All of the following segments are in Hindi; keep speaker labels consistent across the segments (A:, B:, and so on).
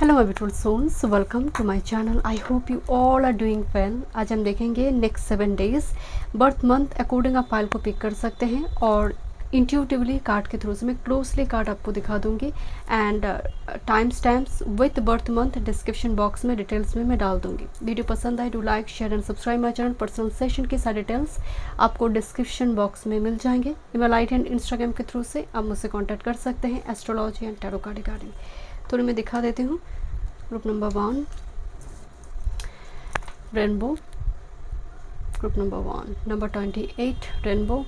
A: Hello my beautiful souls, welcome to my channel. I hope you all are doing well. आज हम देखेंगे next 7 days birth month according आप फाइल को पिक कर सकते हैं और इंट्यूटिवली कार्ड के थ्रू से मैं क्लोजली कार्ड आपको दिखा दूंगी and time stamps with birth month description box में डिटेल्स में मैं डाल दूंगी। वीडियो पसंद आए do like share and subscribe my channel. Personal session की सारी डिटेल्स आपको डिस्क्रिप्शन बॉक्स में मिल जाएंगे। ईमेल आईडी एंड इंस्टाग्राम के थ्रू से आप मुझसे कॉन्टैक्ट कर सकते हैं astrology and tarot card regarding. थोड़ी मैं दिखा देती हूँ। Group number 1 rainbow, group number 1 number 28 rainbow,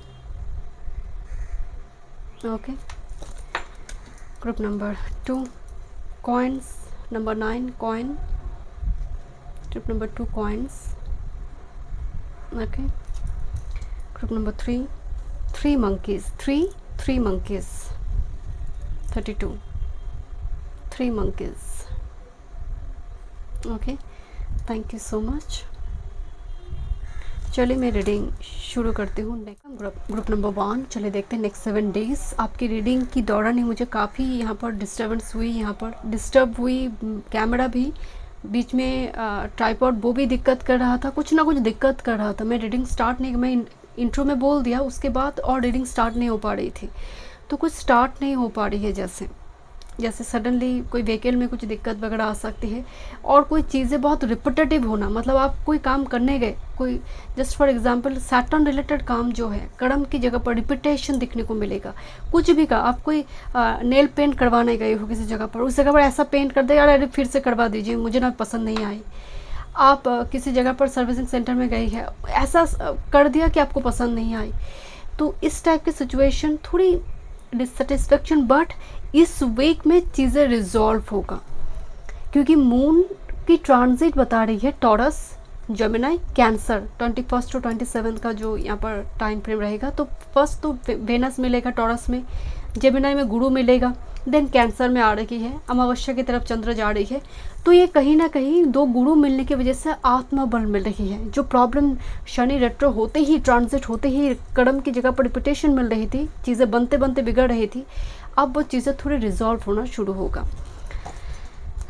A: okay. Group number 2 coins, number 9 coin, group number 2 coins, okay. Group number 3 3 monkeys, 3 monkeys, 32 3 monkeys, okay. Thank you so much. चलिए मैं रीडिंग शुरू करती हूँ। ग्रुप नंबर 1, चलिए देखते हैं नेक्स्ट 7 डेज आपकी रीडिंग की दौरान ही मुझे काफ़ी यहाँ पर डिस्टर्बेंस हुई, यहाँ पर डिस्टर्ब हुई। कैमरा भी बीच में ट्राइपॉड वो भी दिक्कत कर रहा था, कुछ ना कुछ दिक्कत कर रहा था। मैं रीडिंग स्टार्ट नहीं, मैं इंट्रो में बोल दिया उसके बाद और रीडिंग स्टार्ट नहीं हो पा रही थी, तो कुछ स्टार्ट नहीं हो पा रही है। जैसे सडनली कोई व्हीकल में कुछ दिक्कत वगैरह आ सकती है और कोई चीज़ें बहुत रिपीटेटिव होना, मतलब आप कोई काम करने गए, कोई just for example Saturn related काम जो है कर्म की जगह पर रिपीटेशन दिखने को मिलेगा। कुछ भी का आप कोई नेल पेंट करवाने गए हो किसी जगह पर, उस जगह पर ऐसा पेंट कर दे यार अरे फिर से करवा दीजिए मुझे ना पसंद नहीं आई। आप किसी जगह पर सर्विसिंग सेंटर में गई है, ऐसा कर दिया कि आपको पसंद नहीं आई। तो इस टाइप की सिचुएशन, थोड़ी डिससेटिस्फेक्शन, बट इस वीक में चीज़ें रिजॉल्व होगा क्योंकि मून की ट्रांजिट बता रही है टॉरस, जेमिनी, कैंसर 21 to 27 का जो यहाँ पर टाइम फ्रेम रहेगा। तो फर्स्ट तो वेनस मिलेगा टॉरस में, जेमिनी में गुरु मिलेगा, देन कैंसर में आ रही है, अमावस्या की तरफ चंद्र जा रही है। तो ये कहीं ना कहीं दो गुरु मिलने की वजह से आत्मबल मिल रही है। जो प्रॉब्लम शनि रेट्रो होते ही, ट्रांजिट होते ही कर्म की जगह पर रिपीटेशन मिल रही थी, चीज़ें बनते बनते बिगड़ रही थी, अब वो चीज़ें थोड़ी रिजॉल्व होना शुरू होगा।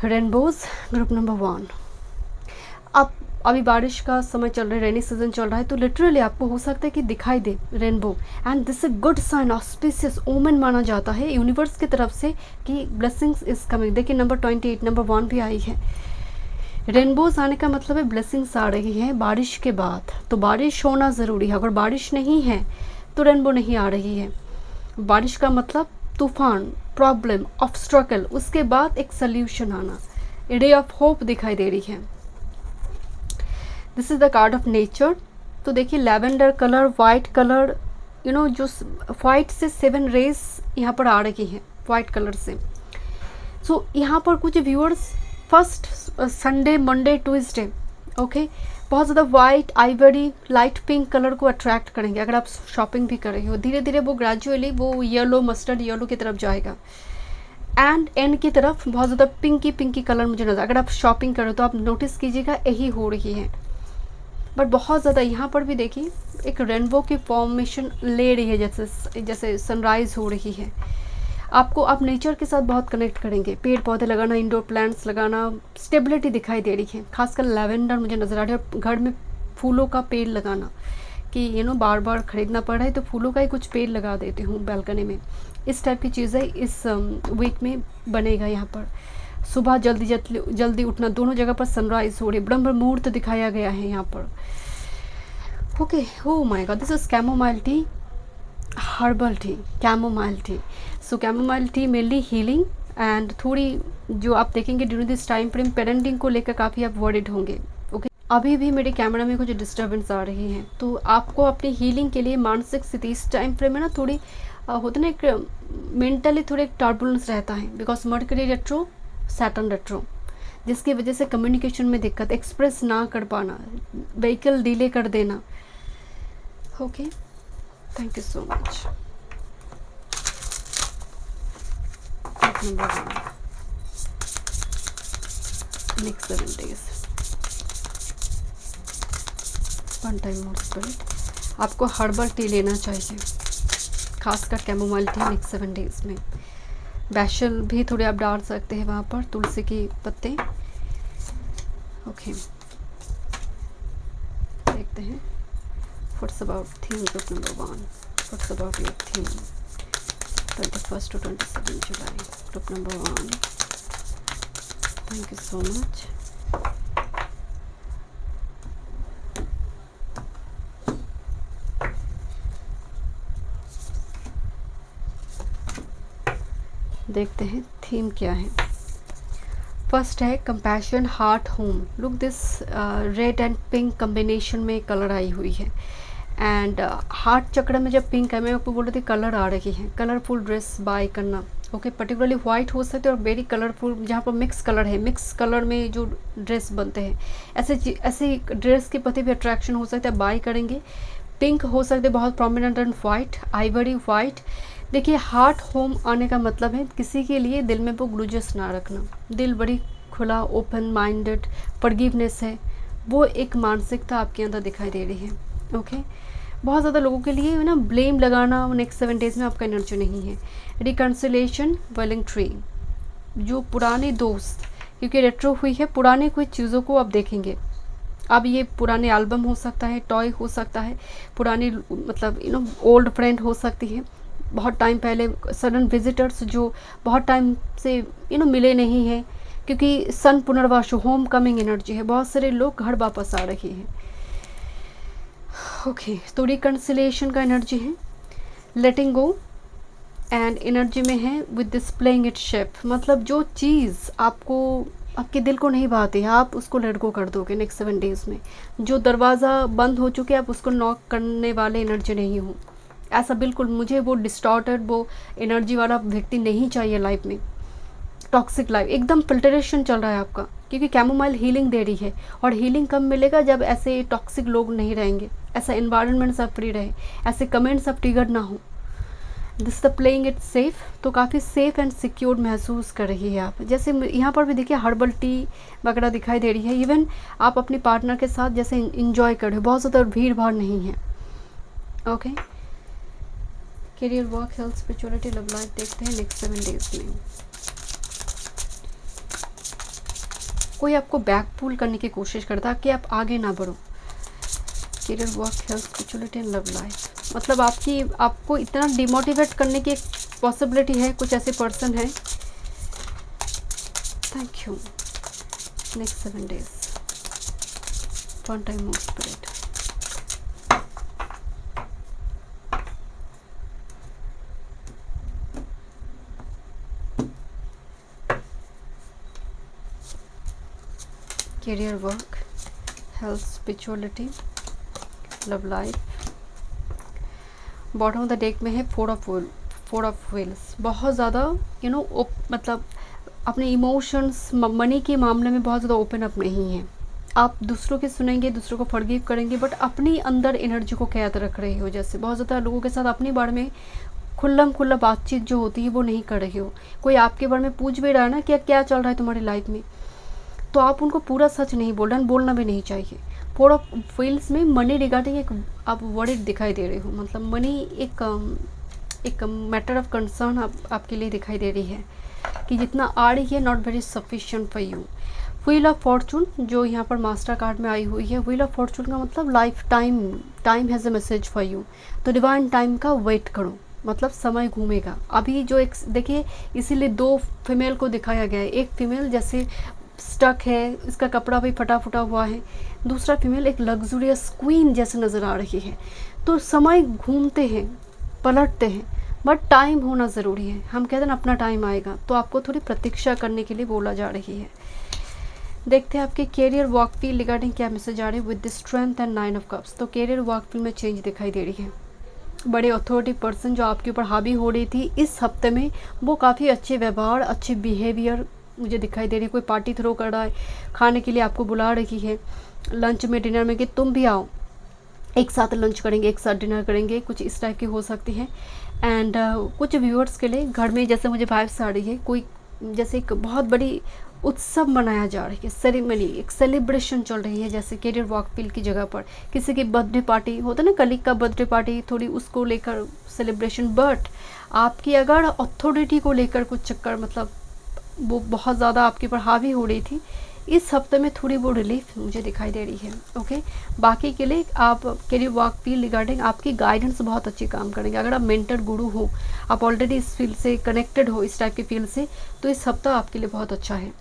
A: Rainbows, group number 1। अब अभी बारिश का समय चल रहा है, रेनी सीजन चल रहा है, तो लिटरली आपको हो सकता है कि दिखाई दे rainbow and this a good sign, auspicious omen माना जाता है यूनिवर्स की तरफ से कि ब्लेसिंग्स इज कमिंग। देखिए नंबर 28 नंबर 1 भी आई है। रेनबोज आने का मतलब है ब्लेसिंग्स आ रही है बारिश के बाद। तो बारिश होना ज़रूरी है, अगर बारिश नहीं है तो रेनबो नहीं आ रही है। बारिश का मतलब तूफान, प्रॉब्लम, ऑब्स्ट्रकल, उसके बाद एक सल्यूशन आना, रे ऑफ होप दिखाई दे रही है। This is the card of nature. तो देखिए lavender colour, white colour, you know जो वाइट से 7 रेस यहाँ पर आ रही है वाइट कलर से। सो यहाँ पर कुछ viewers first Sunday, Monday, Tuesday, okay, बहुत ज़्यादा white, Ivory, light pink colour को अट्रैक्ट करेंगे। अगर आप शॉपिंग भी कर रही हो, धीरे धीरे वो ग्रेजुअली वो येलो, मस्टर्ड येलो की तरफ जाएगा एंड एंड की तरफ बहुत ज़्यादा पिंकी कलर मुझे नजर। अगर आप शॉपिंग कर रहे हो तो आप नोटिस कीजिएगा यही हो रही है। बट बहुत ज़्यादा यहाँ पर भी देखिए एक रेनबो की फॉर्मेशन ले रही है, जैसे सनराइज़ हो रही है। आपको आप नेचर के साथ बहुत कनेक्ट करेंगे, पेड़ पौधे लगाना, इंडोर प्लांट्स लगाना, स्टेबिलिटी दिखाई दे रही है। खासकर लैवेंडर मुझे नज़र आ रहा है। घर में फूलों का पेड़ लगाना कि बार बार ख़रीदना पड़ रहा है तो फूलों का ही कुछ पेड़ लगा देती हूँ बैल्कनी में। इस टाइप की चीज़ें इस वीक में बनेगा। यहाँ पर सुबह जल्दी उठना, दोनों जगह पर सनराइज़ हो रही है, ब्रह्म मुहूर्त दिखाया गया है यहाँ पर। ओके, हो my God, this is chamomile tea, herbal tea, chamomile tea. So chamomile tea mainly healing and थोड़ी जो आप देखेंगे during this time frame parenting को लेकर काफ़ी आप वरीड होंगे। ओके, अभी भी मेरे कैमरा में कुछ डिस्टर्बेंस आ रही हैं, तो आपको अपनी हीलिंग के लिए मानसिक स्थिति इस टाइम फ्रेम में ना थोड़ी होता ना एक मेंटली थोड़ा एक टर्बुलेंस रहता है, because mercury retro, Saturn retro, जिसकी वजह से कम्युनिकेशन में दिक्कत, एक्सप्रेस ना कर पाना, व्हीकल डिले कर देना। Okay, thank you so much. Number 1 next 7 days, one time more spirit. आपको हर्बल टी लेना चाहिए, खासकर कैमोमाइल टी नेक्स्ट 7 days में। बैशल भी थोड़े आप डाल सकते हैं वहाँ पर, तुलसी के पत्ते। ओके, देखते हैं what's about theme group number 1, what's about your theme 21 to 27 July group number 1। Thank you so much. देखते हैं थीम क्या है। फर्स्ट है compassion heart home. Look this red and pink combination में कलर आई हुई है। एंड हार्ट चक्र में जब पिंक है, मैं आपको बोल रही थी कलर आ रही है। कलरफुल ड्रेस बाय करना, ओके, पर्टिकुलरली वाइट हो सकते हैं और वेरी कलरफुल, जहाँ पर मिक्स कलर है, मिक्स कलर में जो ड्रेस बनते हैं, ऐसे ड्रेस के प्रति भी अट्रैक्शन हो सकता है, बाय करेंगे। पिंक हो सकते हैं बहुत prominent, and white, Ivory white. देखिए हार्ट होम आने का मतलब है किसी के लिए दिल में वो ग्लूजेस ना रखना, दिल बड़ी खुला, ओपन माइंडेड, फॉरगिवनेस है, वो एक मानसिकता आपके अंदर दिखाई दे रही है। ओके, बहुत ज़्यादा लोगों के लिए ना ब्लेम लगाना नेक्स्ट 7 डेज़ में आपका एनर्जी नहीं है। रिकन्सिलेशन, वेलिंग ट्री, जो पुराने दोस्त, क्योंकि रेट्रो हुई है, पुराने कोई चीज़ों को आप देखेंगे। अब ये पुराने एल्बम हो सकता है, टॉय हो सकता है, पुरानी मतलब ओल्ड फ्रेंड हो सकती है, बहुत टाइम पहले सडन विजिटर्स जो बहुत टाइम से मिले नहीं हैं, क्योंकि सन पुनर्वास, होम कमिंग एनर्जी है, बहुत सारे लोग घर वापस आ रहे हैं। ओके, तो रिकन्सिलेशन का एनर्जी है, लेटिंग गो एंड एनर्जी में है विद डिस्प्लेइंग इट शेप, मतलब जो चीज़ आपके दिल को नहीं भाती है, आप उसको लेट गो कर दोगे नेक्स्ट 7 डेज़ में। जो दरवाज़ा बंद हो चुके, आप उसको नॉक करने वाले एनर्जी नहीं हो। ऐसा बिल्कुल, मुझे वो डिस्टॉर्टेड, वो एनर्जी वाला व्यक्ति नहीं चाहिए लाइफ में। टॉक्सिक लाइफ, एकदम फिल्टरेशन चल रहा है आपका, क्योंकि कैमोमाइल हीलिंग दे रही है, और हीलिंग कब मिलेगा, जब ऐसे टॉक्सिक लोग नहीं रहेंगे, ऐसा इन्वायरमेंट सब फ्री रहे, ऐसे कमेंट्स सब ट्रिगर ना हो। This the playing it safe, तो काफ़ी सेफ एंड सिक्योर महसूस कर रही है आप। जैसे यहाँ पर भी देखिए हर्बल टी वगैरह दिखाई दे रही है। इवन आप अपने पार्टनर के साथ जैसे इंजॉय कर रहे हो, बहुत ज़्यादा भीड़ भाड़ नहीं है। Okay, career, work, health, spirituality, love life देखते हैं नेक्स्ट 7 डेज में। कोई आपको बैक पुल करने की कोशिश करता है कि आप आगे ना बढ़ो। Career, work, health, spirituality and love life, मतलब आपको इतना डिमोटिवेट करने की एक पॉसिबिलिटी है, कुछ ऐसे पर्सन है। Thank you. Next 7 days, one time more spirit. Career, work, health, spirituality, love life. Bottom of the deck में है 4 ऑफ व्हील्स। बहुत ज़्यादा मतलब अपने इमोशंस, मनी के मामले में बहुत ज़्यादा ओपन अप नहीं है। आप दूसरों के सुनेंगे, दूसरों को फॉरगिव करेंगे, बट अपनी अंदर एनर्जी को कैद रख रहे हो। जैसे बहुत ज़्यादा लोगों के साथ अपने बारे में खुल्ला बातचीत जो होती है वो नहीं कर रहे हो। कोई आपके बारे में पूछ भी रहा है ना कि क्या चल रहा है तुम्हारी लाइफ में, तो आप उनको पूरा सच नहीं बोल रहे हैं, बोलना भी नहीं चाहिए। 4 ऑफ व्हील्स में मनी रिगार्डिंग एक आप वरीड दिखाई दे रहे हो, मतलब मनी एक मैटर ऑफ कंसर्न आपके लिए दिखाई दे रही है, कि जितना आ रही है not very sufficient for you. Wheel of Fortune जो यहाँ पर मास्टर कार्ड में आई हुई है, व्हील ऑफ फॉर्चून का मतलब life time has a message for you, तो डिवाइन टाइम का वेट करो, मतलब समय घूमेगा। अभी जो एक देखिए, इसीलिए 2 फीमेल को दिखाया गया है। एक फीमेल जैसे स्टक है, इसका कपड़ा भी फटा फुटा हुआ है, दूसरा फीमेल एक लग्जूरियस क्वीन जैसे नज़र आ रही है। तो समय घूमते हैं, पलटते हैं, बट टाइम होना ज़रूरी है। हम कहते हैं ना अपना टाइम आएगा, तो आपको थोड़ी प्रतीक्षा करने के लिए बोला जा रही है। देखते हैं आपके कैरियर वर्क फील्ड रिगार्डिंग क्या मैसेज आ रहे हैं with the strength and 9 of cups. तो कैरियर वर्क फील्ड में चेंज दिखाई दे रही है। बड़े अथॉरिटी पर्सन जो आपके ऊपर हावी हो रही थी इस हफ्ते में, वो काफ़ी अच्छे व्यवहार, अच्छे बिहेवियर मुझे दिखाई दे रही है। कोई पार्टी थ्रो कर रहा है, खाने के लिए आपको बुला रही है, लंच में, डिनर में, कि तुम भी आओ, एक साथ लंच करेंगे, एक साथ डिनर करेंगे, कुछ इस टाइप की हो सकती है। एंड कुछ व्यूअर्स के लिए घर में जैसे मुझे वाइब्स आ रही है, कोई जैसे एक बहुत बड़ी उत्सव मनाया जा रही है, सेरेमनी, एक सेलिब्रेशन चल रही है, जैसे कैरियर वॉकफील्ड की जगह पर किसी की बर्थडे पार्टी होता है ना, कलीग का बर्थडे पार्टी, थोड़ी उसको लेकर सेलिब्रेशन। बट आपकी अगर अथॉरिटी को लेकर कुछ चक्कर, मतलब वो बहुत ज़्यादा आपके ऊपर हावी हो रही थी, इस हफ्ते में थोड़ी वो रिलीफ मुझे दिखाई दे रही है। ओके, बाकी के लिए आप कैरियर वर्क फील्ड रिगार्डिंग आपकी गाइडेंस बहुत अच्छी काम करेंगे। अगर आप मेंटर गुरु हो, आप ऑलरेडी इस फील्ड से कनेक्टेड हो, इस टाइप की फील्ड से, तो इस हफ्ता आपके लिए बहुत अच्छा है।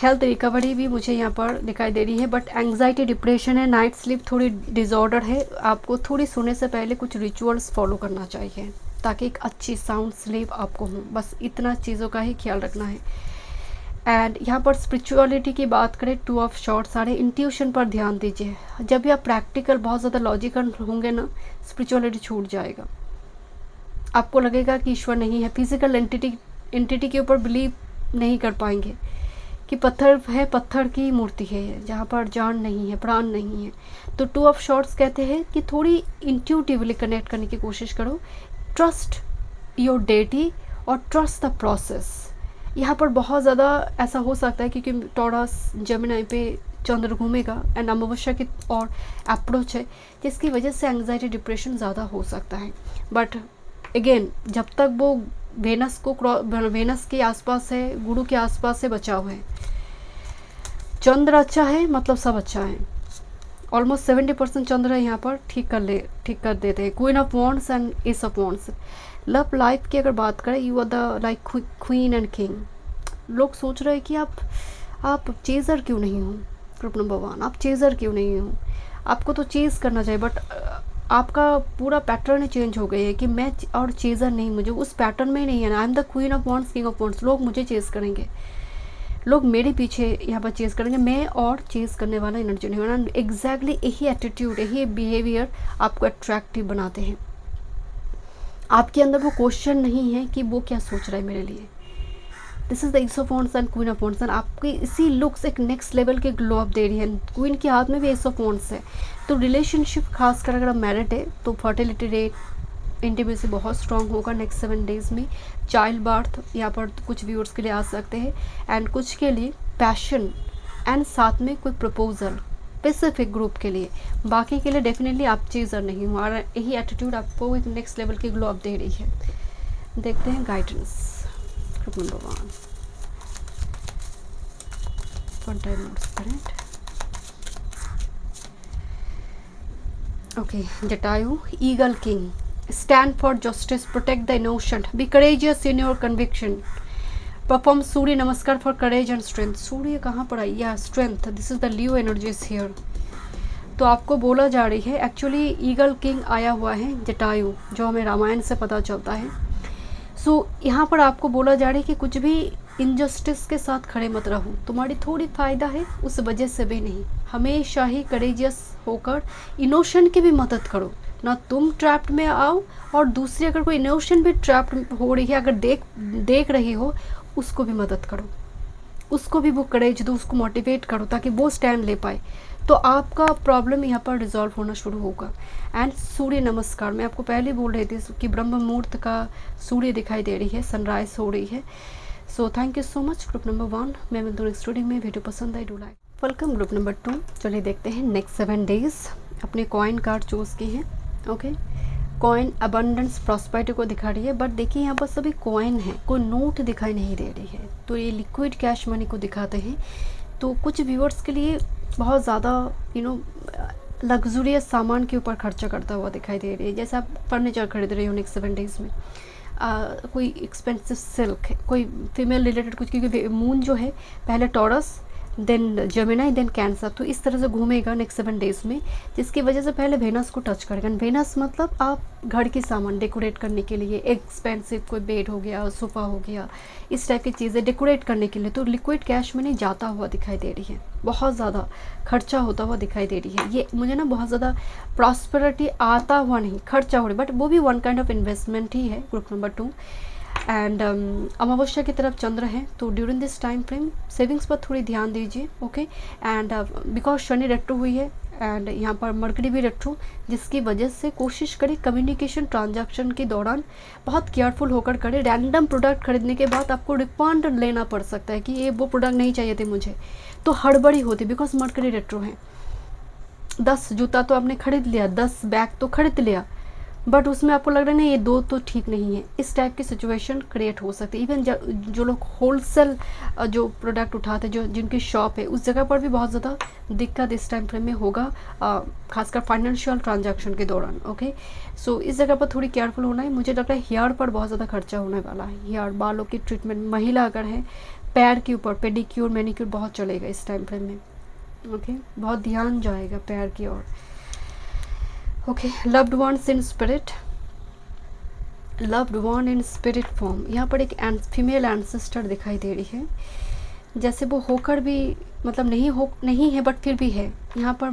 A: हेल्थ रिकवरी भी मुझे यहाँ पर दिखाई दे रही है, बट एंग्जाइटी डिप्रेशन है, नाइट स्लीप थोड़ी डिसऑर्डर है, आपको थोड़ी सोने से पहले कुछ रिचुअल्स फॉलो करना चाहिए ताकि एक अच्छी साउंड स्लीप आपको हो। बस इतना चीज़ों का ही ख्याल रखना है। एंड यहाँ पर स्पिरिचुअलिटी की बात करें, 2 ऑफ शॉर्ट्स आ रहे, इंट्यूशन पर ध्यान दीजिए। जब भी आप प्रैक्टिकल बहुत ज़्यादा लॉजिकल होंगे ना, स्पिरिचुअलिटी छूट जाएगा, आपको लगेगा कि ईश्वर नहीं है, फिजिकल एंटिटी के ऊपर बिलीव नहीं कर पाएंगे कि पत्थर है, पत्थर की मूर्ति है जहाँ पर जान नहीं है, प्राण नहीं है। तो 2 ऑफ शॉर्ट्स कहते हैं कि थोड़ी इंट्यूटिवली कनेक्ट करने की कोशिश करो, ट्रस्ट योर डेटी और ट्रस्ट द प्रोसेस। यहाँ पर बहुत ज़्यादा ऐसा हो सकता है क्योंकि टॉरस जेमिनी पे चंद्र घूमेगा एंड अमावस्या की और अप्रोच है, जिसकी वजह से एंग्जाइटी डिप्रेशन ज़्यादा हो सकता है। बट अगेन, जब तक वो वेनस के आसपास है, गुरु के आसपास है, बचाव है। चंद्र अच्छा है मतलब सब अच्छा है। ऑलमोस्ट 70% चंद्र है यहाँ पर, ठीक कर देते हैं। Queen of wands and ace of wands. Love life की अगर बात करें, you are the like queen and king. लोग सोच रहे हैं कि आप चेज़र क्यों नहीं हो, ग्रुप नंबर 1, आप चेज़र क्यों नहीं हो, आपको तो चेज़ करना चाहिए। बट आपका पूरा पैटर्न चेंज हो गया है कि मैं और चेज़र नहीं, मुझे उस पैटर्न में ही नहीं है ना। I am the queen of wands, king of wands. लोग मुझे चेज़ करेंगे, लोग मेरे पीछे यहाँ पर चेज़ करेंगे, मैं और चेज़ करने वाला एनर्जी नहीं होना। एग्जैक्टली यही एटीट्यूड, यही बिहेवियर आपको अट्रैक्टिव बनाते हैं। आपके अंदर वो क्वेश्चन नहीं है कि वो क्या सोच रहा है मेरे लिए। This is the S of wands and queen of wands. And आपकी इसी लुक्स एक नेक्स्ट लेवल के ग्लो अप दे रही है। क्वीन के हाथ में भी एस ऑफ वॉन्ड्स है, तो रिलेशनशिप खासकर अगर आप मैरिड है तो फर्टिलिटी रेट, इंटीमेसी बहुत स्ट्रांग होगा नेक्स्ट 7 डेज़ में। चाइल्ड बर्थ यहाँ पर कुछ व्यूअर्स के लिए आ सकते हैं, एंड कुछ के लिए पैशन, एंड साथ में कोई प्रपोजल स्पेसिफिक ग्रुप के लिए। बाकी के लिए डेफिनेटली आप चीज़र नहीं हो, और यही एटीट्यूड आपको एक नेक्स्ट लेवल की ग्लो अप दे रही है। देखते हैं guidance group number 1 time notes current. Okay, Jatayu, eagle king, stand for justice, protect the innocent, be courageous in your conviction, perform सूर्य नमस्कार for courage and strength। सूर्य कहाँ पर आई, या strength, this is the Leo energies here. तो आपको बोला जा रही है, एक्चुअली ईगल किंग आया हुआ है जटायु, जो हमें रामायण से पता चलता है। सो यहाँ पर आपको बोला जा रहा है कि कुछ भी इनजस्टिस के साथ खड़े मत रहो, तुम्हारी थोड़ी फ़ायदा है उस वजह से भी नहीं। हमेशा ही करेजियस होकर इनोसेंट की भी मदद करो, ना तुम ट्रैप्ड में आओ, और दूसरी अगर कोई इनोसेंट भी ट्रैप्ड हो रही है, अगर देख रही हो, उसको भी मदद करो, उसको भी वो करेज दो, उसको मोटिवेट करो ताकि वो स्टैंड ले पाए। तो आपका प्रॉब्लम यहाँ पर रिजॉल्व होना शुरू होगा। एंड सूर्य नमस्कार, मैं आपको पहले बोल रही थी कि ब्रह्म मुहूर्त का सूर्य दिखाई दे रही है, सनराइज हो रही है। So thank you so much group number 1। मैं मिलती हूँ नेक्स्ट वीडियो में। वीडियो पसंद आई, do like. Welcome group number 2। चलिए देखते हैं नेक्स्ट 7 डेज अपने कॉइन कार्ड चूज़ की हैं। ओके, कॉइन अबंडेंस प्रॉस्पेरिटी को दिखा रही है, बट देखिए यहाँ पर सभी कॉइन है, कोई नोट दिखाई नहीं दे रही है, तो ये लिक्विड कैश मनी को दिखाते हैं। तो कुछ व्यूअर्स के लिए बहुत ज़्यादा लग्जूरियस सामान के ऊपर खर्चा करता हुआ दिखाई दे रही है, जैसे आप फर्नीचर खरीद रहे हो नेक्स्ट 7 डेज़ में, कोई एक्सपेंसिव सिल्क है, कोई फीमेल रिलेटेड कुछ, क्योंकि मून जो है पहले Taurus, then Gemini, then Cancer, तो इस तरह से घूमेगा नेक्स्ट 7 डेज़ में, जिसकी वजह से पहले वेनस को टच करेगा। वेनस मतलब आप घर के सामान डेकोरेट करने के लिए, एक्सपेंसिव कोई बेड हो गया, सोफ़ा हो गया, इस टाइप की चीज़ें डेकोरेट करने के लिए, तो लिक्विड कैश में नहीं जाता हुआ दिखाई दे रही है, बहुत ज़्यादा खर्चा होता हुआ दिखाई दे रही है। ये मुझे ना बहुत ज़्यादा प्रॉस्पेरिटी आता हुआ नहीं, खर्चा हो रही, बट वो भी वन काइंड ऑफ इन्वेस्टमेंट ही है ग्रुप नंबर 2। एंड अमावस्या की तरफ चंद्र है, तो during this time frame savings पर थोड़ी ध्यान दीजिए। Okay, and because Shani retro हुई है, एंड यहाँ पर मरकरी भी रेट्रो, जिसकी वजह से कोशिश करें कम्युनिकेशन ट्रांजैक्शन के दौरान बहुत केयरफुल होकर करें। रैंडम प्रोडक्ट खरीदने के बाद आपको रिफंड लेना पड़ सकता है कि ये वो प्रोडक्ट नहीं चाहिए थे मुझे, तो हड़बड़ी होती बिकॉज मरकरी रेट्रो है। 10 जूता तो आपने खरीद लिया, 10 बैग तो खरीद लिया, बट उसमें आपको लग रहा है ना ये 2 तो ठीक नहीं है। इस टाइप की सिचुएशन क्रिएट हो सकती है। इवन जो लोग होलसेल जो प्रोडक्ट उठाते जो जिनकी शॉप है उस जगह पर भी बहुत ज़्यादा दिक्कत इस टाइम फ्रेम में होगा, खासकर फाइनेंशियल ट्रांजैक्शन के दौरान। ओके, सो इस जगह पर थोड़ी केयरफुल होना है। मुझे लगता है हेयर पर बहुत ज़्यादा खर्चा होने वाला है। हेयर, बालों की ट्रीटमेंट, महिला अगर है पैर के ऊपर पेडिक्योर मैनिक्योर बहुत चलेगा इस टाइम फ्रेम में। ओके, बहुत ध्यान जाएगा पैर की ओर। Okay, loved ones in spirit, loved one in spirit form. यहाँ पर एक फीमेल एंसेस्टर दिखाई दे रही है, जैसे वो होकर भी मतलब नहीं है बट फिर भी है। यहाँ पर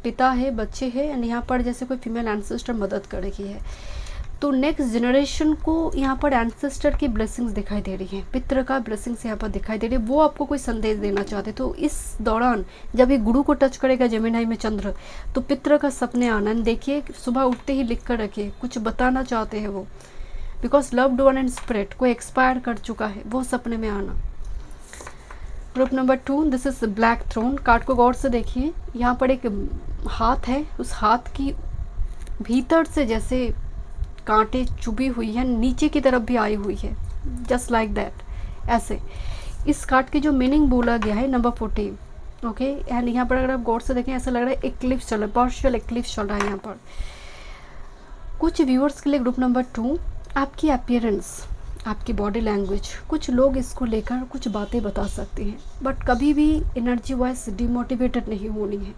A: पिता है, बच्चे हैं, एंड यहाँ पर जैसे कोई फीमेल एंसेस्टर मदद कर रही है। तो नेक्स्ट जनरेशन को यहाँ पर एंसेस्टर की ब्लेसिंग्स दिखाई दे रही हैं, पितृ का ब्लेसिंग्स यहाँ पर दिखाई दे रही है। वो आपको कोई संदेश देना चाहते, तो इस दौरान जब ये गुरु को टच करेगा जेमिनी में चंद्र, तो पितृ का सपने आनंद देखिए, सुबह उठते ही लिख कर रखिए, कुछ बताना चाहते हैं वो, because loved one and spirit कोई एक्सपायर कर चुका है, वो सपने में आना। Group number 2, this is black throne. Card को गौर से देखिए, यहाँ पर एक हाथ है, उस हाथ की भीतर से जैसे कांटे चुभी हुई है, नीचे की तरफ भी आई हुई है, जस्ट लाइक दैट, ऐसे। इस कार्ड की जो मीनिंग बोला गया है नंबर 14। ओके, एंड यहाँ पर अगर आप गौर से देखें ऐसा लग रहा है एक्लिप्स चल रहा है, पार्शियल एक्लिप्स चल रहा है यहाँ पर। कुछ व्यूअर्स के लिए ग्रुप नंबर 2 आपकी अपीयरेंस, आपकी बॉडी लैंग्वेज, कुछ लोग इसको लेकर कुछ बातें बता सकते हैं, बट कभी भी एनर्जी वाइज डिमोटिवेटेड नहीं होनी है।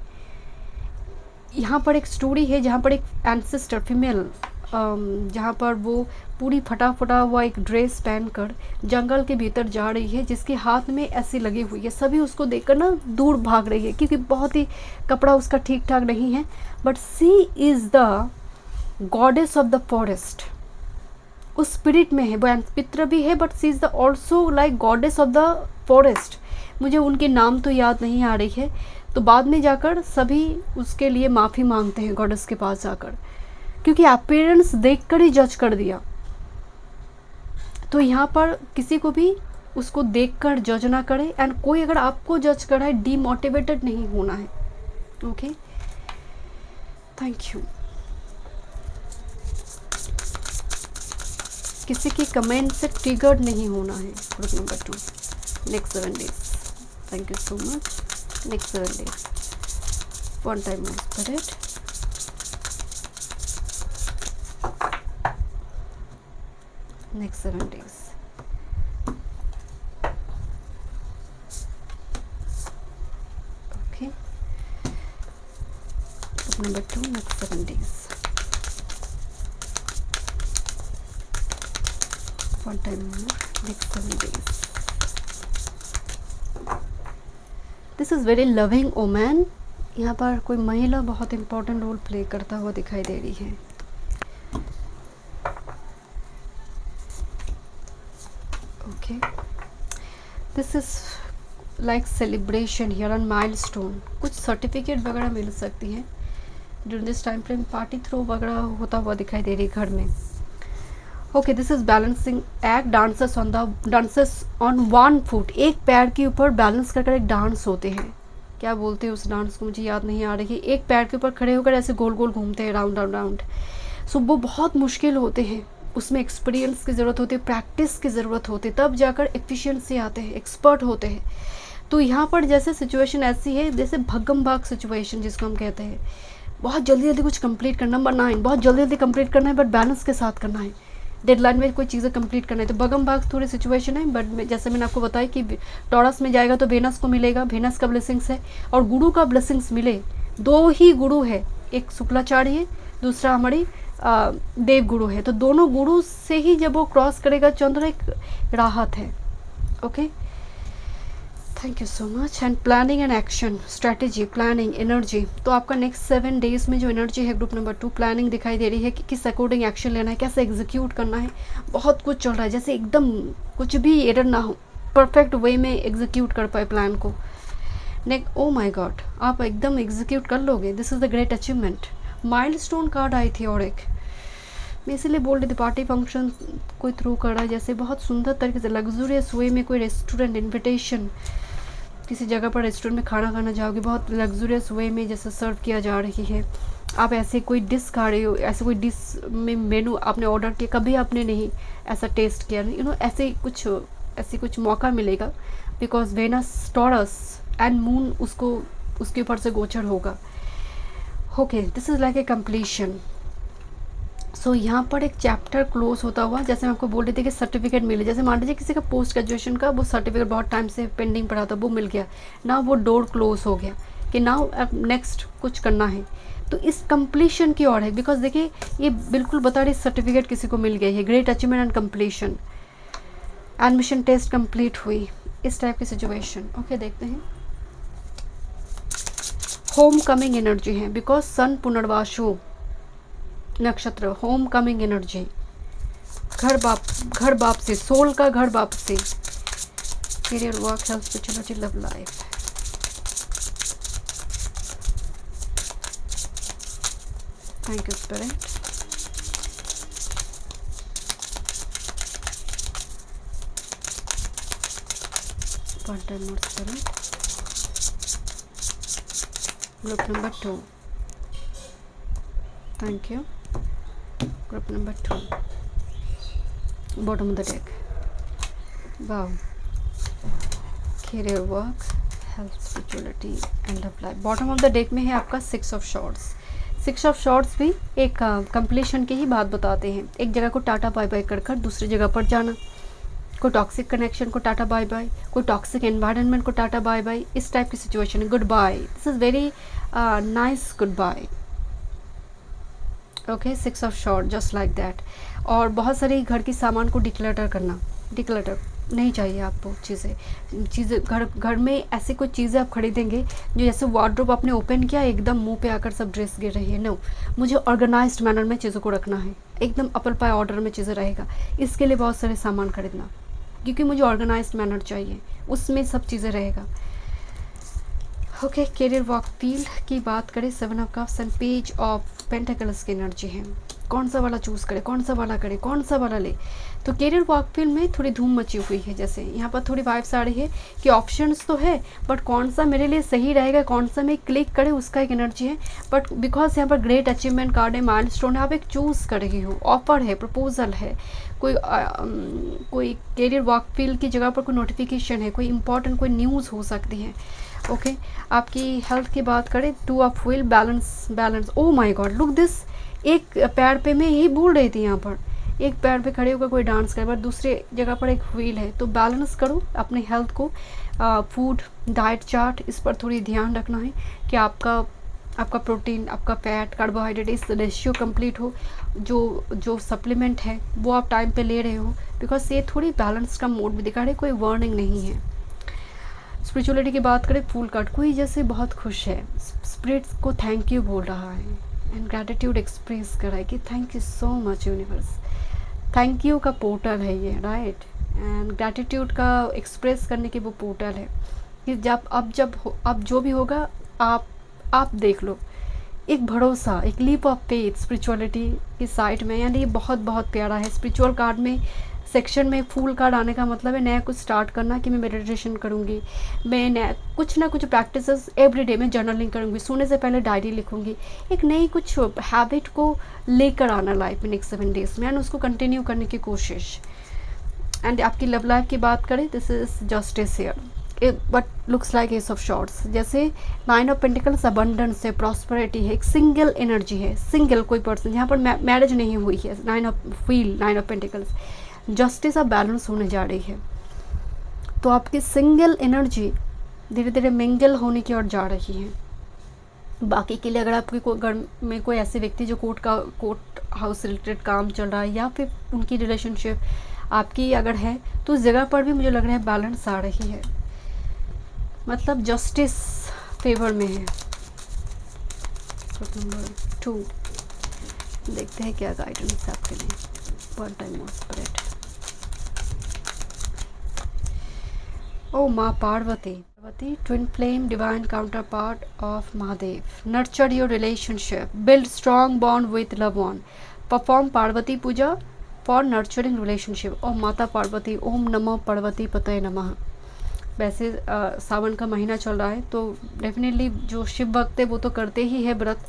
A: यहाँ पर एक स्टोरी है जहाँ पर एक एंसेस्टर फीमेल, जहाँ पर वो पूरी फटा हुआ एक ड्रेस पहनकर जंगल के भीतर जा रही है, जिसके हाथ में ऐसी लगी हुई है। सभी उसको देखकर ना दूर भाग रही है, क्योंकि बहुत ही कपड़ा उसका ठीक ठाक नहीं है, but she is the goddess of the forest. उस स्पिरिट में है, वो पितृ भी है, but she is the also like goddess of the forest. मुझे उनके नाम तो याद नहीं आ रही है, तो बाद में जाकर सभी उसके लिए माफ़ी मांगते हैं गॉडेस के पास जाकर, क्योंकि अपीयरेंस देखकर ही जज कर दिया। तो यहाँ पर किसी को भी उसको देखकर जज ना करे, एंड कोई अगर आपको जज कर रहा है, डीमोटिवेटेड नहीं होना है। Okay, thank you. किसी की कमेंट से ट्रिगर्ड नहीं होना है। Group number 2, next 7 days. Thank you so much. Next 7 days, one time more spirit. Next 7 days. Okay. Group number 2, next 7 days. One time more, next 7 days. This is very loving woman. यहाँ पर कोई महिला बहुत इम्पोर्टेंट रोल प्ले करता हुआ दिखाई दे रही है। Okay, this is like celebration here and milestone। कुछ सर्टिफिकेट वगैरह मिल सकती हैं during this time frame. Party throw वगैरह होता हुआ दिखाई दे रही है घर में। Okay, this is balancing act. Dances on one foot, एक पैर के ऊपर बैलेंस कर एक डांस होते हैं, क्या बोलते हैं उस डांस को, मुझे याद नहीं आ रही है। एक पैर के ऊपर खड़े होकर ऐसे गोल गोल घूमते हैं, राउंड राउंड राउंड। सो वो बहुत मुश्किल होते हैं, उसमें एक्सपीरियंस की ज़रूरत होती है, प्रैक्टिस की ज़रूरत होती है, तब जाकर एफिशिएंसी आते हैं, एक्सपर्ट होते हैं। तो यहाँ पर जैसे सिचुएशन ऐसी है जैसे भगम भाग सिचुएशन जिसको हम कहते हैं, बहुत जल्दी जल्दी कुछ कंप्लीट करना। नंबर 9, बहुत जल्दी जल्दी कंप्लीट करना है, बट बैलेंस के साथ करना है, डेडलाइन में कोई चीज़ें कंप्लीट करना है। तो भगम भाग थोड़ी सिचुएशन है, बट जैसे मैंने आपको बताया कि टॉरस में जाएगा तो वेनस को मिलेगा, वेनस का ब्लेसिंग्स है, और गुरु का ब्लेसिंग्स मिले। 2 ही गुरु है, एक शुक्लाचार्य है, दूसरा हमारी देव गुरु है। तो दोनों गुरु से ही जब वो क्रॉस करेगा चंद्र, एक राहत है। Okay, thank you so much. And planning and action, strategy, planning, energy. तो आपका नेक्स्ट 7 डेज में जो एनर्जी है ग्रुप नंबर 2, प्लानिंग दिखाई दे रही है कि किस अकॉर्डिंग एक्शन लेना है, कैसे एग्जीक्यूट करना है। बहुत कुछ चल रहा है, जैसे एकदम कुछ भी एरर ना हो, परफेक्ट वे में एग्जीक्यूट कर पाए प्लान को। ओ माय गॉड, आप एकदम एग्जीक्यूट कर लोगे, this is the great achievement. Milestone card आई थी और एक, मैं इसीलिए बोल रही थी पार्टी फंक्शन कोई थ्रू कर रहा है, जैसे बहुत सुंदर तरीके से लग्जूरियस वे में कोई रेस्टोरेंट इन्विटेशन, किसी जगह पर रेस्टोरेंट में खाना खाना चाहोगे, बहुत लग्जूरियस वे में जैसे सर्व किया जा रही है, आप ऐसे कोई डिश खा रहे हो, ऐसे कोई डिश में मेनू आपने ऑर्डर किया, कभी आपने नहीं ऐसा टेस्ट किया, ऐसे कुछ मौका मिलेगा, because Venus Taurus and moon उसको उसके ऊपर से गोचर होगा। Okay, this is like a completion. So यहाँ पर एक चैप्टर क्लोज होता हुआ, जैसे मैं आपको बोल रही थी कि सर्टिफिकेट मिले, जैसे मान लीजिए किसी का पोस्ट ग्रेजुएशन का वो सर्टिफिकेट बहुत टाइम से पेंडिंग पड़ा था, वो मिल गया ना, वो डोर क्लोज हो गया कि नाउ अब नेक्स्ट कुछ करना है, तो इस कंप्लीशन की ओर है। बिकॉज देखिए ये बिल्कुल बता रही सर्टिफिकेट किसी को मिल गया है, great achievement and completion, admission test complete हुई, इस टाइप की सिचुएशन। ओके, देखते हैं। होम कमिंग एनर्जी है, बिकॉज सन पुनर्वासु नक्षत्र, होम कमिंग एनर्जी, घर बाप से, सोल का घर बाप से, career, work, health, spirituality, love life. Thank you spirit. One time more spirit. Group number 2, thank you. Group number 2, bottom of the deck. Wow. Career, work, health, spirituality and love life. Bottom of the deck में है आपका 6 of Swords। 6 of Swords भी एक कंप्लीशन की ही बात बताते हैं, एक जगह को टाटा बाय बाय कर दूसरी जगह पर जाना, कोई toxic connection tata Tata bye बाय, कोई टॉक्सिक एनवायरनमेंट को टाटा बाय बाय, इस टाइप की सिचुएशन है। Good bye, this is very nice good bye. Okay, 6 of swords, just like that. और बहुत सारी घर की सामान को डिक्लटर करना, डिक्लटर नहीं चाहिए आपको, चीज़ें घर में ऐसी कोई चीज़ें आप खरीदेंगे जो जैसे वार्डरोब आपने ओपन किया एकदम मुंह पे आकर सब ड्रेस गिर रही है, नो, मुझे ऑर्गेनाइज्ड मैनर में चीज़ों को रखना है, एकदम अपर पाए ऑर्डर में चीज़ें रहेगा, इसके लिए बहुत सारे सामान खरीदना, क्योंकि मुझे ऑर्गेनाइज्ड मैनर चाहिए, उसमें सब चीज़ें रहेगा। ओके, करियर वर्क फील्ड की बात करें, 7 of cups and page of pentacles की एनर्जी है, कौन सा वाला चूज़ करे, कौन सा वाला करे, कौन सा वाला ले। तो करियर वर्क फील्ड में थोड़ी धूम मची हुई है, जैसे यहाँ पर थोड़ी वाइब्स आ रही है कि ऑप्शंस तो है, बट कौन सा मेरे लिए सही रहेगा, कौन सा मैं क्लिक करे, उसका एक एनर्जी है। बट बिकॉज यहाँ पर ग्रेट अचीवमेंट कार्ड है, माइलस्टोन है, आप एक चूज़ कर रही हो, ऑफर है, प्रपोजल है, कोई करियर वर्क फील्ड की जगह पर कोई नोटिफिकेशन है, कोई इंपॉर्टेंट कोई न्यूज़ हो सकती है। ओके, आपकी हेल्थ की बात करें, 2 of wheel, balance. Oh my God, look this, एक पैर पे मैं यही भूल रही थी, यहाँ पर एक पैर पे खड़े होकर कोई डांस करे, बट दूसरे जगह पर एक व्हील है। तो बैलेंस करो अपने हेल्थ को, फूड डाइट चार्ट, इस पर थोड़ी ध्यान रखना है कि आपका प्रोटीन, आपका फैट, कार्बोहाइड्रेट, इस रेशियो कंप्लीट हो, जो सप्लीमेंट है वो आप टाइम पे ले रहे हो, बिकॉज ये थोड़ी बैलेंस का मोड भी दिखा रहे, कोई वार्निंग नहीं है। स्पिरिचुअलिटी की बात करें, फूल कार्ड, कोई जैसे बहुत खुश है, स्पिरिट्स को थैंक यू बोल रहा है एंड ग्रैटिट्यूड एक्सप्रेस कर रहा है कि thank you so much universe. Thank you का पोर्टल है ये, राइट, एंड ग्रैटिट्यूड का एक्सप्रेस करने की वो पोर्टल है कि अब जो भी होगा आप देख लो, एक भरोसा, एक लीप ऑफ फेथ स्पिरिचुअलिटी की साइड में, यानी ये बहुत बहुत प्यारा है। स्पिरिचुअल कार्ड में सेक्शन में फूल कार्ड आने का मतलब है नया कुछ स्टार्ट करना, कि मैं मेडिटेशन करूँगी, मैं नया कुछ ना कुछ प्रैक्टिसेस एवरीडे में जर्नलिंग करूँगी, सोने से पहले डायरी लिखूँगी, एक नई कुछ हैबिट को लेकर आना लाइफ में नेक्स्ट 7 डेज में, एंड उसको कंटिन्यू करने की कोशिश। एंड आपकी लव लाइफ की बात करें, this is justice here, but looks like S of shorts, जैसे 9 ऑफ पेंटिकल्स, अबंडेंस है, प्रॉस्पेरिटी है, एक सिंगल एनर्जी है, सिंगल कोई पर्सन, यहाँ पर मैरिज नहीं हुई है, 9 of wheel, 9 of pentacles, justice अब बैलेंस होने जा रही है। तो आपकी सिंगल एनर्जी धीरे धीरे मिंगल होने की ओर जा रही है। बाकी के लिए अगर आपके घर में कोई ऐसे व्यक्ति जो कोर्ट हाउस रिलेटेड काम चल रहा है, या फिर उनकी रिलेशनशिप आपकी अगर है, तो उस जगह पर भी मुझे लग रहा है बैलेंस आ रही है, मतलब जस्टिस फेवर में है। नंबर 2, देखते हैं क्या गाइडेंस है आपके लिए। One time more spirit. ओ माँ Parvati, Parvati twin flame divine counterpart of Mahadev, nurture your relationship, build strong bond with love one, perform Parvati puja for nurturing relationship. Om माता पार्वती, ओम नमः पार्वती पतये नमः। वैसे सावन का महीना चल रहा है तो डेफिनेटली जो शिव भक्त है वो तो करते ही है व्रत,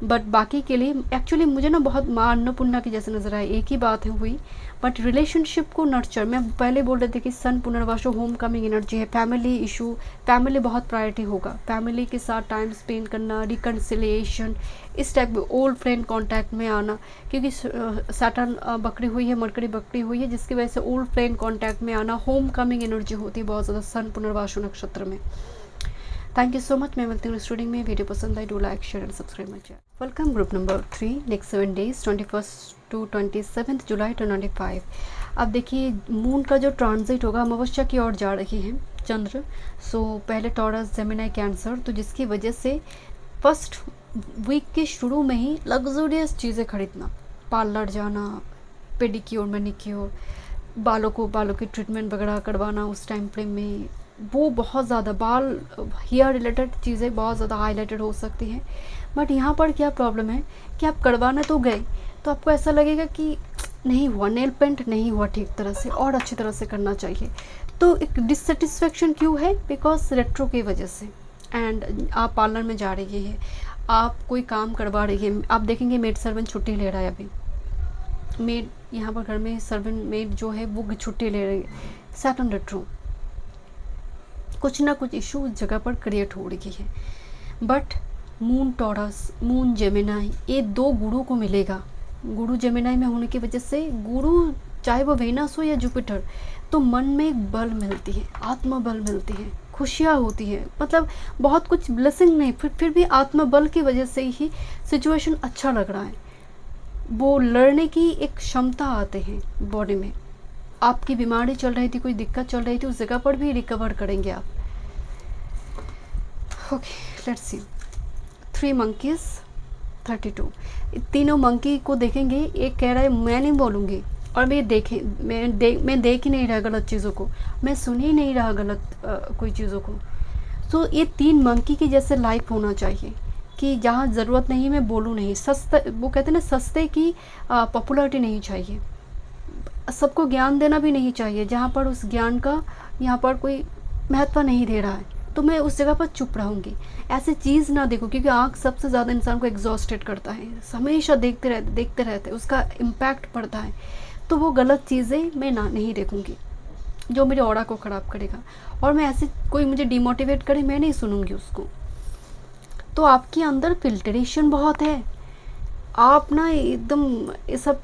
A: बट बाकी के लिए एक्चुअली मुझे ना बहुत माँ अन्नपूर्णा की जैसे नज़र आई, एक ही बात है हुई। बट रिलेशनशिप को नर्चर, मैं पहले बोल रहे थे कि सन पुनर्वासो होम कमिंग एनर्जी है, फैमिली इशू, फैमिली बहुत प्रायोरिटी होगा, फैमिली के साथ टाइम स्पेंड करना, रिकन्सिलिएशन, इस टाइप में ओल्ड फ्रेंड कांटेक्ट में आना, क्योंकि सैटर्न बकरी हुई है, मरकरी बकरी हुई है, जिसकी वजह से ओल्ड फ्रेंड कांटेक्ट में आना, होम कमिंग एनर्जी होती है बहुत ज़्यादा सन पुनर्वासो नक्षत्र में। Thank you so much. मैं मिलती हूँ स्टूडियो में। वीडियो पसंद आई, do like share and subscribe my channel. Welcome group number 3, next 7 days 21 to 27 जुलाई 2025। अब देखिए मून का जो ट्रांजिट होगा अमावस्या की ओर जा रही है चंद्र। सो पहले टॉरस, जेमिनी, कैंसर, तो जिसकी वजह से फर्स्ट वीक के शुरू में ही लग्जूरियस चीज़ें खरीदना, पार्लर जाना, पेडिक्योर, मैनिक्योर, बालों की ट्रीटमेंट वगैरह करवाना उस टाइम फ्रेम में, वो बहुत ज़्यादा बाल हेयर रिलेटेड चीज़ें बहुत ज़्यादा हाईलाइटेड हो सकती हैं। बट यहाँ पर क्या प्रॉब्लम है कि आप करवाना तो गए तो आपको ऐसा लगेगा कि नहीं हुआ, नेल पेंट नहीं हुआ ठीक तरह से, और अच्छी तरह से करना चाहिए। तो एक डिससेटिस्फेक्शन क्यों है? बिकॉज रेट्रो की वजह से। एंड आप पार्लर में जा रही है, आप कोई काम करवा रही है, आप देखेंगे मेड सर्वेंट छुट्टी ले रहा है, अभी मेड यहाँ पर घर में सर्वेंट मेड जो है वो छुट्टी ले रही है, सैटर्न रेट्रो, कुछ ना कुछ इशू उस जगह पर क्रिएट हो रही है। But moon taurus, moon Gemini, ये दो गुरु को मिलेगा। गुरु जेमिनाई में होने की वजह से गुरु चाहे वो वेनस हो या जुपिटर, तो मन में एक बल मिलती है, आत्मबल मिलती है, खुशियाँ होती है, मतलब बहुत कुछ ब्लेसिंग नहीं, फिर भी आत्मबल की वजह से ही सिचुएशन अच्छा लग रहा है। वो लड़ने की एक क्षमता आते हैं बॉडी में। आपकी बीमारी चल रही थी, कोई दिक्कत चल रही थी, उस जगह पर भी रिकवर करेंगे आप। Okay, let's see. 3 monkeys 32, तीनों मंकी को देखेंगे। एक कह रहा है मैं नहीं बोलूँगी, और मैं देख ही नहीं रहा गलत चीज़ों को, मैं सुन ही नहीं रहा गलत कोई चीज़ों को। तो ये 3 मंकी की जैसे लाइफ होना चाहिए कि जहाँ ज़रूरत नहीं मैं बोलूँ नहीं। सस्ते, वो कहते हैं ना, सस्ते की पॉपुलरिटी नहीं चाहिए, सबको ज्ञान देना भी नहीं चाहिए जहाँ पर उस ज्ञान का यहाँ पर कोई महत्व नहीं दे रहा है, तो मैं उस जगह पर चुप रहूँगी। ऐसी चीज़ ना देखो, क्योंकि आँख सबसे ज़्यादा इंसान को एग्जॉस्टेड करता है, हमेशा देखते रहते उसका इम्पैक्ट पड़ता है। तो वो गलत चीज़ें मैं नहीं देखूँगी जो मेरे ऑरा को ख़राब करेगा, और मैं ऐसे कोई मुझे डिमोटिवेट करे मैं नहीं सुनूँगी उसको। तो आपके अंदर फिल्ट्रेशन बहुत है, आप ना एकदम ये सब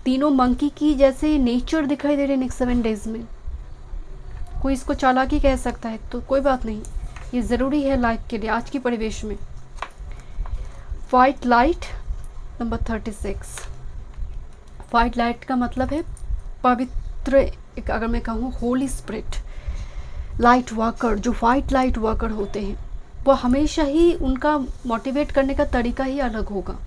A: तीनों मंकी की जैसे नेचर दिखाई दे रहे नेक्स्ट 7 डेज में। कोई इसको चालाकी कह सकता है, तो कोई बात नहीं, ये ज़रूरी है लाइफ के लिए आज की परिवेश में। White light number 36। White light का मतलब है पवित्र, एक अगर मैं कहूँ होली स्पिरिट, लाइट वर्कर। जो वाइट लाइट वर्कर होते हैं वो हमेशा ही उनका मोटिवेट करने का तरीका ही अलग होगा।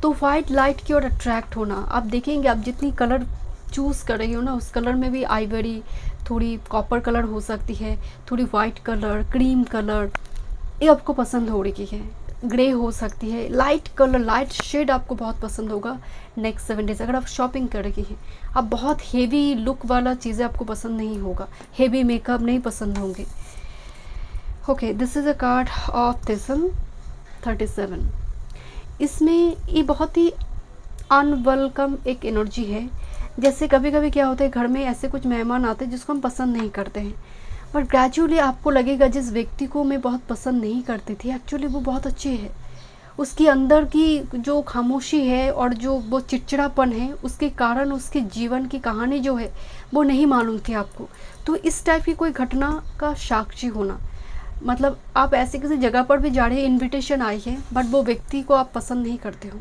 A: तो वाइट लाइट की ओर अट्रैक्ट होना, आप देखेंगे आप जितनी कलर चूज़ कर रही हो ना, उस कलर में भी आइवरी, थोड़ी कॉपर कलर हो सकती है, थोड़ी वाइट कलर, क्रीम कलर, ये आपको पसंद हो रही है, ग्रे हो सकती है, लाइट कलर, लाइट शेड आपको बहुत पसंद होगा नेक्स्ट 7 डेज। अगर आप शॉपिंग कर रही हैं, आप बहुत हेवी लुक वाला चीज़ें आपको पसंद नहीं होगा, हेवी मेकअप नहीं पसंद होंगे। Okay, this is a card of thistle 37। इसमें ये बहुत ही अनवेलकम एक एनर्जी है। जैसे कभी कभी क्या होता है, घर में ऐसे कुछ मेहमान आते हैं जिसको हम पसंद नहीं करते हैं, बट ग्रेजुअली आपको लगेगा जिस व्यक्ति को मैं बहुत पसंद नहीं करती थी, एक्चुअली वो बहुत अच्छे है। उसकी अंदर की जो खामोशी है और जो वो चिड़चिड़ापन है, उसके कारण उसके जीवन की कहानी जो है वो नहीं मालूम थी आपको। तो इस टाइप की कोई घटना का साक्षी होना, मतलब आप ऐसे किसी जगह पर भी जा रहे हैं, इनविटेशन आई है, बट वो व्यक्ति को आप पसंद नहीं करते हो,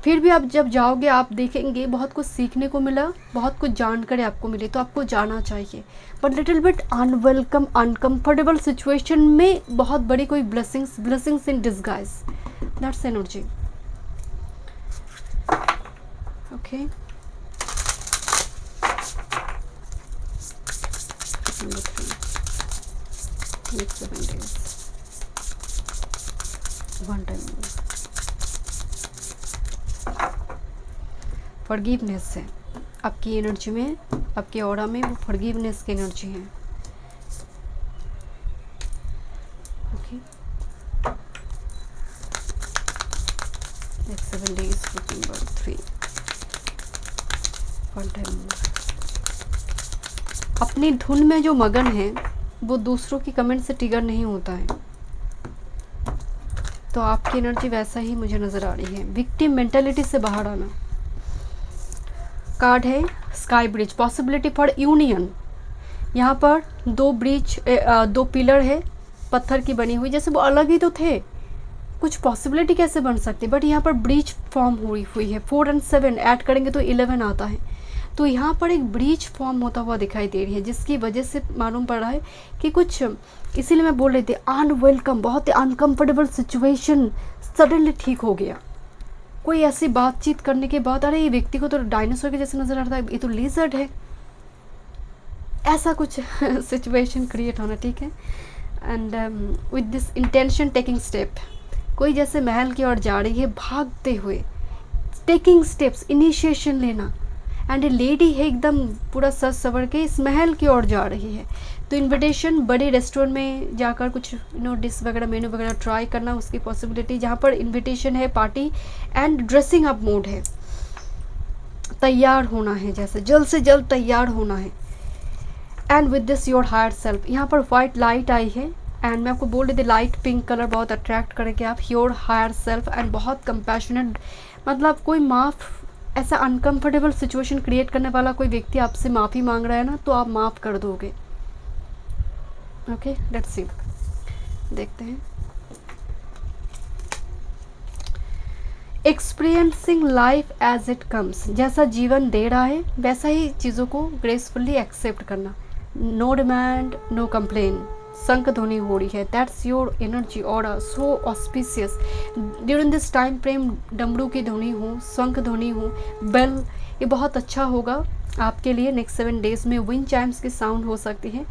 A: फिर भी आप जब जाओगे आप देखेंगे बहुत कुछ सीखने को मिला, बहुत कुछ जानकारी आपको मिली, तो आपको जाना चाहिए। But little bit unwelcome, uncomfortable situation में बहुत बड़ी कोई blessings in disguise, that's energy. Okay, number 3 next 7 days, one time more. Forgiveness है आपकी एनर्जी में, आपके ऑरा में वो फॉरगिवनेस की एनर्जी है। Okay, next 7 days, number 3 one time मोर। अपनी धुन में जो मगन है वो दूसरों की कमेंट से ट्रिगर नहीं होता है, तो आपकी एनर्जी वैसा ही मुझे नज़र आ रही है। विक्टिम मेंटालिटी से बाहर आना। कार्ड है sky bridge, possibility for union. यहाँ पर दो ब्रिज, दो पिलर है पत्थर की बनी हुई, जैसे वो अलग ही तो थे, कुछ पॉसिबिलिटी कैसे बन सकती, बट यहाँ पर ब्रिज फॉर्म हुई है। 4 और 7 ऐड करेंगे तो 11 आता है, तो यहाँ पर एक ब्रिज फॉर्म होता हुआ दिखाई दे रही है, जिसकी वजह से मालूम पड़ रहा है कि कुछ, इसीलिए मैं बोल रही थी अनवेलकम, बहुत ही अनकंफर्टेबल सिचुएशन सडनली ठीक हो गया। कोई ऐसी बातचीत करने के बाद, अरे ये व्यक्ति को तो डायनासोर के जैसे नज़र आ रहा है, ये तो लिजर्ड है, ऐसा कुछ सिचुएशन क्रिएट होना, ठीक है। And with this intention taking step, कोई जैसे महल की ओर जा रही है भागते हुए, टेकिंग स्टेप्स, इनिशिएशन लेना। एंड ए लेडी है एकदम पूरा सज सवर के इस महल की ओर जा रही है, तो इनविटेशन बड़े रेस्टोरेंट में जाकर कुछ डिश वगैरह, मेनू वगैरह ट्राई करना, उसकी पॉसिबिलिटी, जहाँ पर इनविटेशन है, party and dressing up mood है, तैयार होना है, जैसे जल्द से जल्द तैयार होना है। And with this your higher self, यहाँ पर वाइट लाइट आई है, एंड मैं आपको बोल रही थी लाइट पिंक कलर बहुत अट्रैक्ट करेंगे आप, योर हायर सेल्फ, एंड बहुत कंपैशनेट, मतलब कोई माफ़, ऐसा अनकंफर्टेबल सिचुएशन क्रिएट करने वाला कोई व्यक्ति आपसे माफ़ी मांग रहा है ना, तो आप माफ़ कर दोगे। ओके, लेट्स सी, देखते हैं। Experiencing life as it comes, जैसा जीवन दे रहा है वैसा ही चीज़ों को ग्रेसफुली एक्सेप्ट करना। नो डिमांड, नो कंप्लेन, शंख ध्वनि हो रही है, that's your energy aura, so auspicious during this time frame. डमरू की ध्वनि हो, शंख ध्वनि हो, बेल, ये बहुत अच्छा होगा आपके लिए। नेक्स्ट 7 डेज में विंड चाइम्स की साउंड हो सकती है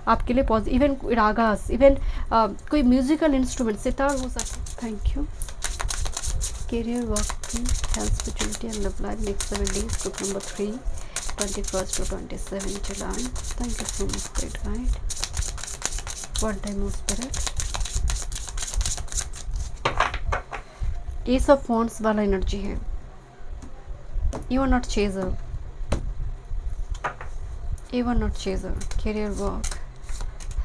A: आपके लिए, इवन रागास, इवन कोई म्यूजिकल इंस्ट्रूमेंट, सितार हो सकता है। Thank you. Career, working, health, spirituality and love life, next 7 days, group number 3 21 to 27 July। Thank you so much great guide. One time more spirit. Ace of wands वाला एनर्जी है, you are not chaser, you are not chaser. Career, work,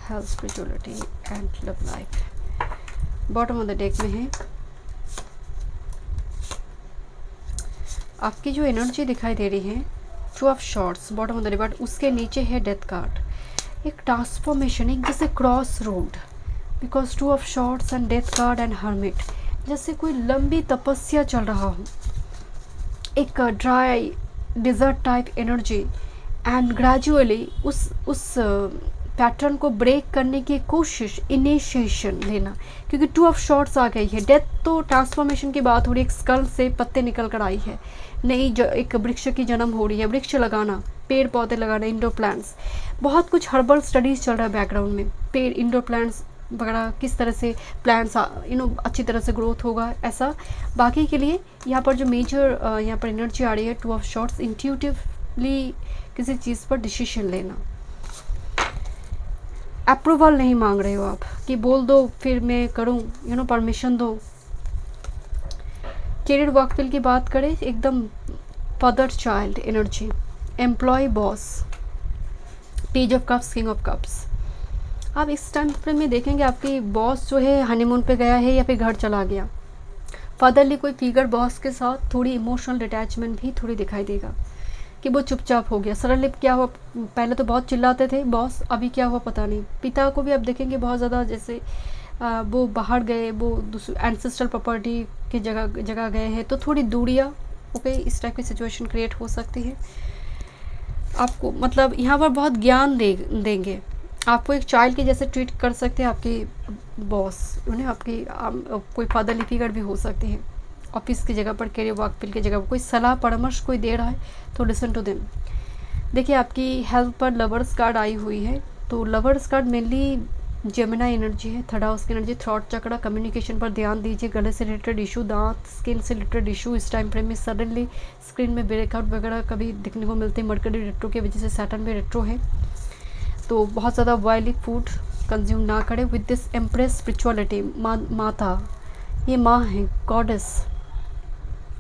A: health, spirituality and love life bottom of the deck में है। आपकी जो एनर्जी दिखाई दे रही है, 2 of swords bottom of the deck, but उसके नीचे है डेथ कार्ड, एक ट्रांसफॉर्मेशन, एक जैसे cross road, because 2 of swords and death card and hermit, जैसे कोई लंबी तपस्या चल रहा हो, एक dry desert type energy, and gradually उस पैटर्न को ब्रेक करने की कोशिश, इनिशिएशन लेना, क्योंकि 2 ऑफ शॉर्ट्स आ गई है। डेथ तो ट्रांसफॉर्मेशन की बात हो रही है, एक स्कल से पत्ते निकल कर आई है, नई एक वृक्ष की जन्म हो रही है, वृक्ष लगाना, पेड़ पौधे लगाना, इंडोर प्लांट्स, बहुत कुछ हर्बल स्टडीज़ चल रहा है बैकग्राउंड में, पेड़, इंडोर प्लांट्स वगैरह, किस तरह से प्लांट्स अच्छी तरह से ग्रोथ होगा, ऐसा। बाकी के लिए यहाँ पर जो मेजर यहाँ पर एनर्जी आ रही है, 2 ऑफ शॉर्ट्स, इंट्यूटिवली किसी चीज़ पर डिसीजन लेना, अप्रूवल नहीं मांग रहे हो आप कि बोल दो फिर मैं करूँ, परमिशन दो। करियर, वर्क फील्ड की बात करें, एकदम father child energy, employ, boss, page of cups, king of cups. आप इस टाइम फ्रेम में देखेंगे आपकी बॉस जो है हनीमून पे गया है या फिर घर चला गया। फादरली कोई फिगर बॉस के साथ, थोड़ी इमोशनल अटैचमेंट भी थोड़ी दिखाई देगा कि वो चुपचाप हो गया। सडनली क्या हुआ, पहले तो बहुत चिल्लाते थे बॉस, अभी क्या हुआ पता नहीं। पिता को भी आप देखेंगे बहुत ज़्यादा, जैसे वो बाहर गए, वो एंसेस्ट्रल प्रॉपर्टी की जगह गए हैं, तो थोड़ी दूरियाँ ओके, इस टाइप की सिचुएशन क्रिएट हो सकती है आपको। मतलब यहाँ पर बहुत ज्ञान देंगे आपको, एक चाइल्ड के जैसे ट्रीट कर सकते हैं आपके बॉस, उन्हें आपकी कोई फादरली फिगर भी हो सकती है। ऑफिस की जगह पर, करियर, वर्क फील्ड की जगह पर कोई सलाह परामर्श कोई दे रहा है तो लिसन टू देम। देखिए आपकी हेल्थ पर लवर्स कार्ड आई हुई है, तो lovers card mainly Gemini energy है, थर्ड हाउस की एनर्जी, थ्रॉट चक्रा, कम्युनिकेशन पर ध्यान दीजिए, गले से रिलेटेड इशू, दांत, स्किन से रिलेटेड इशू इस टाइम फ्रेम में सडनली स्क्रीन में ब्रेकआउट वगैरह कभी दिखने को मिलते हैं। मरकरी रेट्रो की वजह से सैटर्न भी रेट्रो है, तो बहुत ज़्यादा ऑयली फूड कंज्यूम ना करें। विद दिस एम्प्रेस स्पिरिचुअलिटी, माता, ये माँ है, गॉडेस,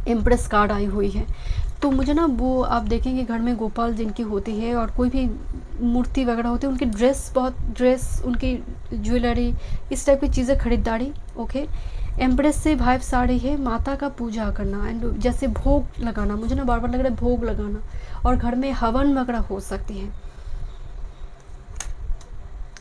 A: एम्प्रेस कार्ड आई हुई है। तो मुझे ना वो आप देखेंगे घर में गोपाल जिनकी होती है और कोई भी मूर्ति वगैरह होती है, उनकी ड्रेस, उनकी ज्वेलरी, इस टाइप की चीज़ें खरीदारी, ओके। एम्प्रेस से वाइब्स आ रही है, माता का पूजा करना एंड जैसे भोग लगाना, मुझे ना बार बार लग रहा है भोग लगाना, और घर में हवन वगैरह हो सकती है।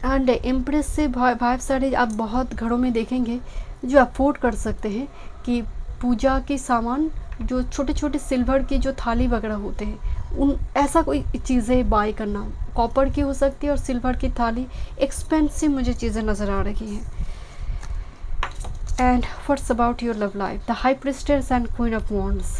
A: एंड एम्प्रेस से वाइब्स आ रही, आप बहुत घरों में देखेंगे जो अफोर्ड कर सकते हैं कि पूजा के सामान, जो छोटे छोटे सिल्वर की जो थाली वगैरह होते हैं, उन ऐसा कोई चीज़ें बाय करना, कॉपर की हो सकती है और सिल्वर की थाली, एक्सपेंसिव मुझे चीज़ें नज़र आ रही हैं। And what's about your love life, the high priestess and queen of wands.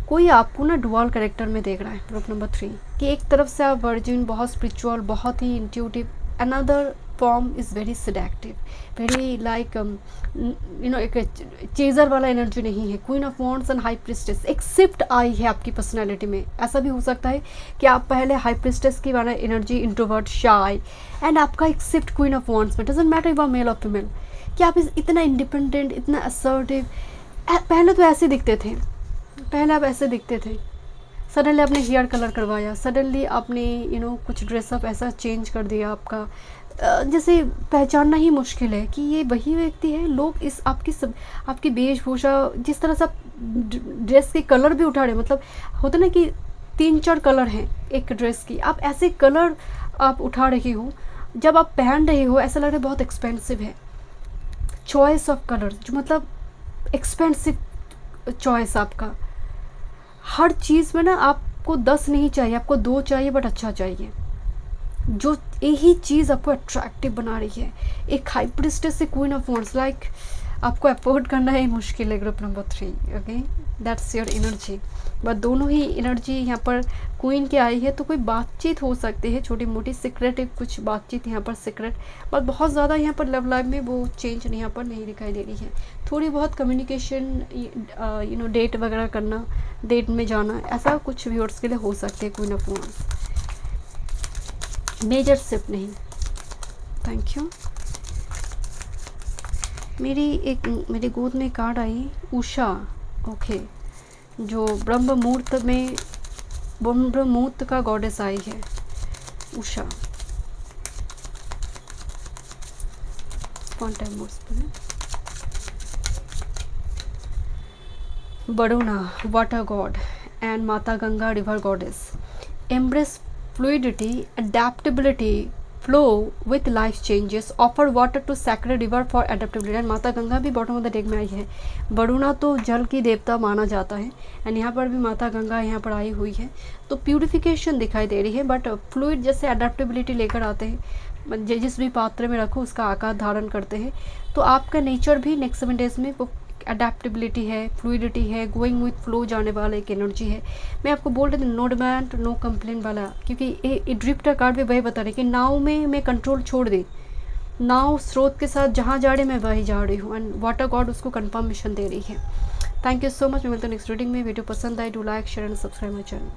A: कोई आपको ना डुअल कैरेक्टर में देख रहा है, ग्रुप नंबर 3, कि एक तरफ से आप वर्जिन, बहुत स्पिरिचुअल, बहुत ही intuitive, another form is very seductive, very like एक चेजर वाला एनर्जी नहीं है। Queen of wands and high priestess, एक शिफ्ट आई है आपकी पर्सनैलिटी में। ऐसा भी हो सकता है कि आप पहले हाई प्रिस्टेस की वाला एनर्जी, इंट्रोवर्ट, शाय, एंड आपका एक शिफ्ट क्वीन ऑफ वॉन्ड्स में, doesn't matter you are male और फीमेल, कि आप इतना इंडिपेंडेंट, इतना असर्टिव, पहले तो ऐसे दिखते थे, पहले आप ऐसे दिखते थे, सडनली आपने हेयर कलर करवाया, सडनली आपने कुछ ड्रेसअप ऐसा चेंज कर दिया आपका, जैसे पहचानना ही मुश्किल है कि ये वही व्यक्ति है। लोग इस आपकी वेशभूषा, जिस तरह से आप ड्रेस के कलर भी उठा रहे, मतलब होता ना कि 3-4 कलर हैं एक ड्रेस की, आप ऐसे कलर आप उठा रही हो, जब आप पहन रही हो ऐसा लग रहा है बहुत एक्सपेंसिव है। चॉइस ऑफ कलर, जो मतलब एक्सपेंसिव चॉइस आपका, हर चीज़ में ना आपको 10 नहीं चाहिए, आपको 2 चाहिए, बट अच्छा चाहिए। जो यही चीज़ आपको अट्रैक्टिव बना रही है, एक हाई प्रिस्टेस से क्वीन ऑफ वॉन्ड्स, लाइक आपको अफोर्ड करना है मुश्किल है, group number 3, okay, that's your energy. But दोनों ही एनर्जी यहाँ पर क्वीन की आई है, तो कोई बातचीत हो सकती है, छोटी मोटी सीक्रेटिव कुछ बातचीत यहाँ पर सीक्रेट, बट बहुत ज़्यादा यहाँ पर लव लाइफ में वो चेंज यहाँ पर नहीं दिखाई दे रही है। थोड़ी बहुत कम्युनिकेशन, डेट वगैरह करना, डेट में जाना, ऐसा कुछ व्यूअर्स के लिए हो सकते हैं queen of wands, major shift नहीं। Thank you. मेरी गोद में कार्ड आई उषा, ओके, जो ब्रह्म मुहूर्त का गॉडेस आई है, उषा। वन टाइम मोड्स पे बरुणा, वाटर गॉड, एंड माता Ganga, river goddess. Embrace fluidity, adaptability, flow with life changes, offer water to sacred river for adaptability। And माता गंगा भी बॉटम ऑफ द डेक में आई है। वरुणा तो जल की देवता माना जाता है, एंड यहाँ पर भी माता गंगा यहाँ पर आई हुई है, तो प्यूरिफिकेशन दिखाई दे रही है, बट फ्लूइड जैसे अडेप्टेबिलिटी लेकर आते हैं, जिस भी पात्र में रखो उसका आकार धारण करते हैं। तो आपका नेचर भी नेक्स्ट 7 डेज में वो अडेप्टेबिलिटी है, फ्लूइडिटी है, गोइंग विथ फ्लो जाने वाला एक एनर्जी है। मैं आपको बोल रही थी नो डिमांड नो कंप्लेन वाला, क्योंकि ये ड्रिफ्टर कार्ड भी वही बता रही कि नाव में मैं कंट्रोल छोड़ दी, नाव स्रोत के साथ जहाँ जा रही मैं वही जा रही हूँ, एंड वाटर गॉड उसको कंफर्मेशन दे रही है। Thank you so much. मैं मिलता हूँ नेक्स्ट रीडिंग में। वीडियो पसंद आए, do like, share and subscribe my channel.